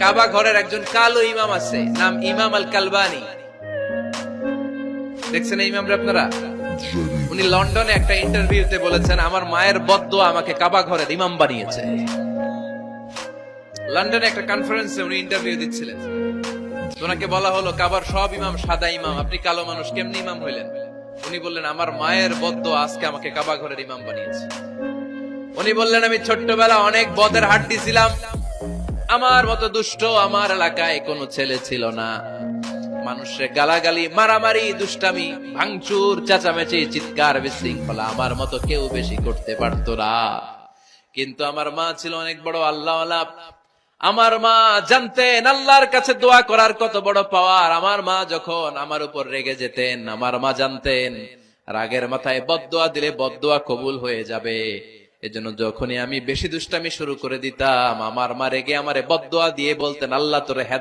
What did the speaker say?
কাবা ঘরের একজন কালো ইমাম আছে, নাম ইমাম আল কালবানি। দেখছেন এই ইমামরা আপনারা? উনি লন্ডনে একটা ইন্টারভিউতে বলেছেন, আমার মায়ের বদদোয়া আমাকে কাবা ঘরের ইমাম বানিয়েছে। লন্ডনে একটা কনফারেন্সে উনি ইন্টারভিউ দিচ্ছিলেন। ওনাকে বলা হলো, কাবার সব ইমাম সাদা ইমাম, আপনি কালো মানুষ, কেমনি ইমাম হইলেন? উনি বললেন, আমার মায়ের বদদোয়া আজকে আমাকে কাবা ঘরের ইমাম বানিয়েছে। উনি বললেন, আমি ছোট্টবেলা অনেক বদের হাড্ডি ছিলাম, আমার মতো দুষ্ট আমার এলাকায় কোনো ছেলে ছিল না। মানুষের গালাগালি, মারামারি, দুষ্টামি, ভাঙচুর, চেঁচামেচি, চিৎকার, বিশৃঙ্খলা আমার মতো কেউ বেশি করতে পারতো না। কিন্তু আমার মা ছিল অনেক বড় আল্লাহওয়ালা। আমার মা জানতেন আল্লাহর কাছে দোয়া করার কত বড় পাওয়ার। আমার মা যখন আমার উপর রেগে যেতেন, আমার মা জানতেন রাগের মাথায় বদদোয়া দিলে বদদোয়া কবুল হয়ে যাবে। এজন্য যখনই আমি বেশি দুষ্টামি শুরু করে দিতাম, আমার মা রেগে আমারে বদদোয়া দিয়ে বলতেন, আল্লাহ তোরে হেদায়েত